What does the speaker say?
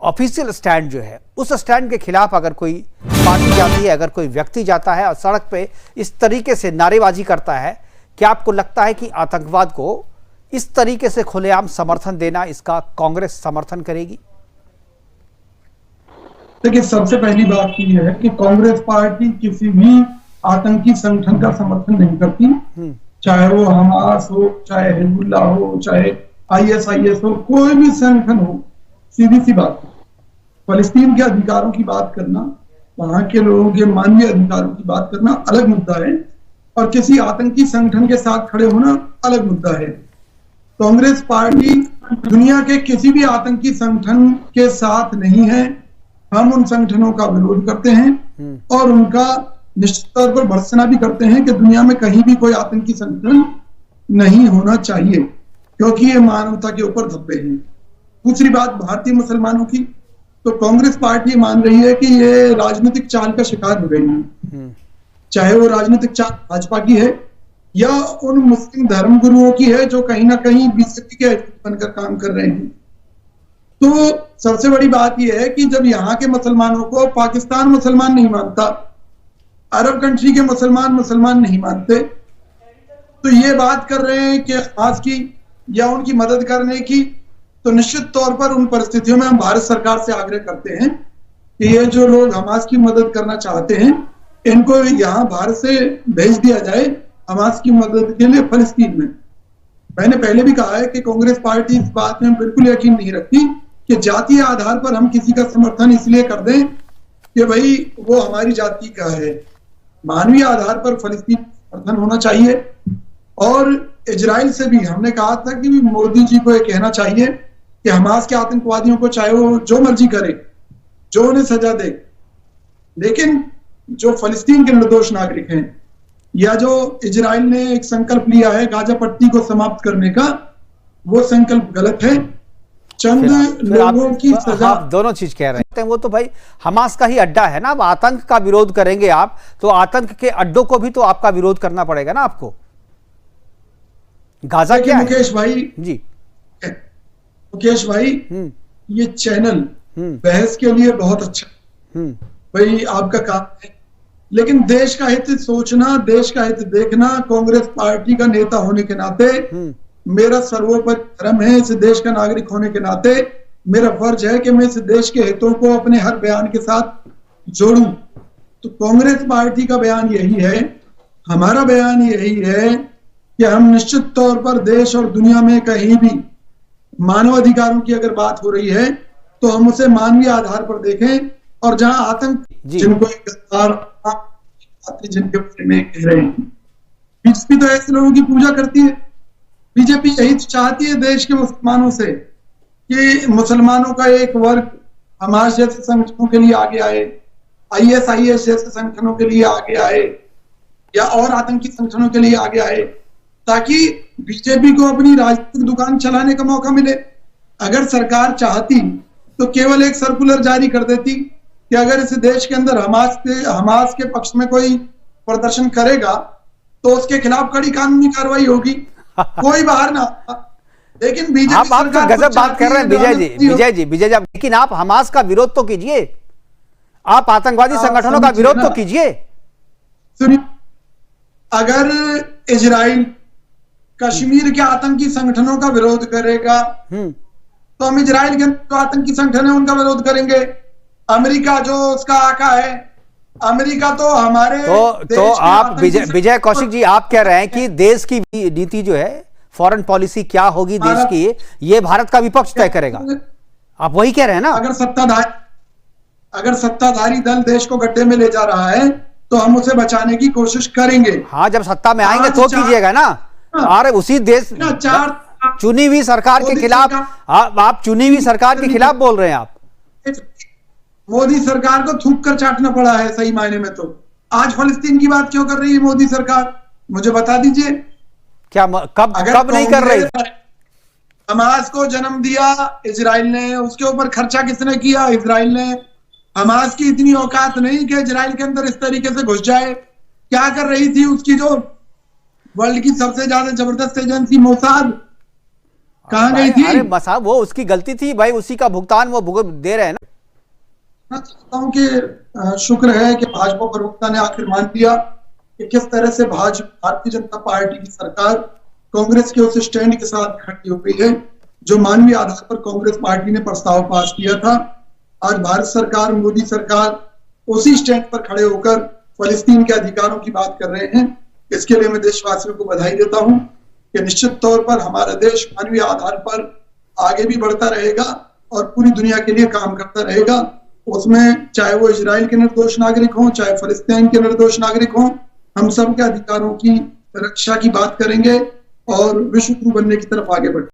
Official stand जो है, उस स्टैंड के खिलाफ अगर कोई पार्टी जाती है, अगर कोई व्यक्ति जाता है और सड़क पे इस तरीके से नारेबाजी करता है, क्या आपको लगता है कि आतंकवाद को इस तरीके से खुलेआम समर्थन देना, इसका कांग्रेस समर्थन करेगी? देखिए, सबसे पहली बात यह है कि कांग्रेस पार्टी किसी भी आतंकी संगठन का समर्थन नहीं करती, चाहे वो हमास हो, चाहे हिजबुल्लाह हो, चाहे आईएसआईएस हो, कोई भी संगठन हो। सीधी सी बात है, फलस्तीन के अधिकारों की बात करना, वहां के लोगों के मानवीय अधिकारों की बात करना अलग मुद्दा है, और किसी आतंकी संगठन के साथ खड़े होना अलग मुद्दा है। कांग्रेस पार्टी दुनिया के किसी भी आतंकी संगठन के साथ नहीं है। हम उन संगठनों का विरोध करते हैं और उनका निश्चित तौर पर भर्त्सना भी करते हैं कि दुनिया में कहीं भी कोई आतंकी संगठन नहीं होना चाहिए, क्योंकि ये मानवता के ऊपर धब्बे हैं। दूसरी बात भारतीय मुसलमानों की, तो कांग्रेस पार्टी मान रही है कि ये राजनीतिक चाल का शिकार हो गई है, चाहे वो राजनीतिक चाल भाजपा की है या उन मुस्लिम धर्म गुरुओं की है जो कहीं ना कहीं बीजेपी के बनकर काम कर रहे हैं। तो सबसे बड़ी बात यह है कि जब यहाँ के मुसलमानों को पाकिस्तान मुसलमान नहीं मानता, अरब कंट्री के मुसलमान नहीं मानते, तो ये बात कर रहे हैं कि हमास की या उनकी मदद करने की, तो निश्चित तौर पर उन परिस्थितियों में हम भारत सरकार से आग्रह करते हैं कि ये जो लोग हमास की मदद करना चाहते हैं, इनको यहाँ भारत से भेज दिया जाए हमास की मदद के लिए फलस्तीन में। मैंने पहले भी कहा है कि कांग्रेस पार्टी इस बात में बिल्कुल यकीन नहीं रखती कि जातीय आधार पर हम किसी का समर्थन इसलिए कर दें कि भाई वो हमारी जाति का है। मानवीय आधार पर फलस्तीन समर्थन होना चाहिए। और इजराइल से भी हमने कहा था कि मोदी जी को यह कहना चाहिए कि हमास के आतंकवादियों को चाहे वो जो मर्जी करे, जो उन्हें सजा दे, लेकिन जो फलस्तीन के निर्दोष नागरिक हैं, या जो इजराइल ने एक संकल्प लिया है गाजा पट्टी को समाप्त करने का, वो संकल्प गलत है। चंद लोगों की सजा, आप दोनों चीज कह रहे हैं, वो तो भाई हमास का ही अड्डा है ना। अब आतंक का विरोध करेंगे आप, तो आतंक के अड्डों को भी तो आपका विरोध करना पड़ेगा ना आपको। गाजा क्या है? मुकेश भाई जी, मुकेश भाई, ये चैनल बहस के लिए बहुत अच्छा, भाई आपका काम है, लेकिन देश का हित सोचना, देश का हित देखना, कांग्रेस पार्टी का नेता होने के नाते मेरा सर्वोपरि धर्म है। इस देश का नागरिक होने के नाते मेरा फर्ज है कि मैं इस देश के हितों को अपने हर बयान के साथ जोड़ूं। तो कांग्रेस पार्टी का बयान यही है, हमारा बयान यही है कि हम निश्चित तौर पर देश और दुनिया में कहीं भी मानव अधिकारों की अगर बात हो रही है तो हम उसे मानवीय आधार पर देखें, और जहां आतंक जिनको जिनके बारे में कह रहे हैं, बीजेपी तो ऐसे लोगों की पूजा करती है। बीजेपी यही चाहती है देश के मुसलमानों से कि मुसलमानों का एक वर्ग हमास जैसे संगठनों के लिए आगे आए, आईएसआईएस जैसे संगठनों के लिए आगे आए, या और आतंकी संगठनों के लिए आगे आए, ताकि बीजेपी को अपनी राजनीतिक दुकान चलाने का मौका मिले। अगर सरकार चाहती तो केवल एक सर्कुलर जारी कर देती कि अगर इस देश के अंदर हमास के पक्ष में कोई प्रदर्शन करेगा तो उसके खिलाफ कड़ी कानूनी कार्रवाई होगी, कोई बाहर ना। लेकिन बीजेपी आप तो गजब बात कर रहे हैं विजय जी, लेकिन आप हमास का विरोध तो कीजिए, आप आतंकवादी संगठनों का विरोध तो कीजिए। सुनिए, अगर इजराइल कश्मीर के आतंकी संगठनों का विरोध करेगा तो हम इजराइल के जो आतंकी संगठन है उनका विरोध करेंगे। अमेरिका जो उसका आका है, अमेरिका तो हमारे तो आप विजय कौशिक जी, आप कह रहे हैं कि देश की नीति जो है, फॉरेन पॉलिसी क्या होगी देश की, ये भारत का विपक्ष तय करेगा, आप वही कह रहे हैं ना? अगर सत्ताधारी दल देश को गड्ढे में ले जा रहा है तो हम उसे बचाने की कोशिश करेंगे। हाँ, जब सत्ता में आएंगे तो कीजिएगा ना। अरे उसी देश चुनी हुई सरकार के खिलाफ आप चुनी हुई सरकार के खिलाफ बोल रहे हैं आप। मोदी सरकार को थूक कर चाटना पड़ा है सही मायने में। तो आज फलस्तीन की बात क्यों कर रही है मोदी सरकार, मुझे बता दीजिए। क्या कब नहीं कर रही? हमास को जन्म दिया इजराइल ने, उसके ऊपर खर्चा किसने किया? इजराइल ने। हमास की इतनी औकात नहीं कि इजराइल के अंदर इस तरीके से घुस जाए। क्या कर रही थी उसकी जो वर्ल्ड की सबसे ज्यादा जबरदस्त एजेंसी मोसाद, कहाँ गई थी? अरे साहब वो उसकी गलती थी भाई, उसी का भुगतान वो भुगत दे रहे हैं ना। मैं चाहता हूँ कि शुक्र है कि भाजपा प्रवक्ता ने आखिर मान लिया कि किस तरह से भारतीय जनता पार्टी की सरकार कांग्रेस के उस स्टैंड के साथ खड़ी हो गई है जो मानवीय आधार पर कांग्रेस पार्टी ने प्रस्ताव पास किया था। आज भारत सरकार, मोदी सरकार उसी स्टैंड पर खड़े होकर फलस्तीन के अधिकारों की बात कर रहे हैं। इसके लिए मैं देशवासियों को बधाई देता हूं कि निश्चित तौर पर हमारा देश मानवीय आधार पर आगे भी बढ़ता रहेगा और पूरी दुनिया के लिए काम करता रहेगा। उसमें चाहे वो इजराइल के निर्दोष नागरिक हों, चाहे फलस्तीन के निर्दोष नागरिक हों, हम सब के अधिकारों की रक्षा की बात करेंगे और विश्व गुरु बनने की तरफ आगे बढ़ेंगे।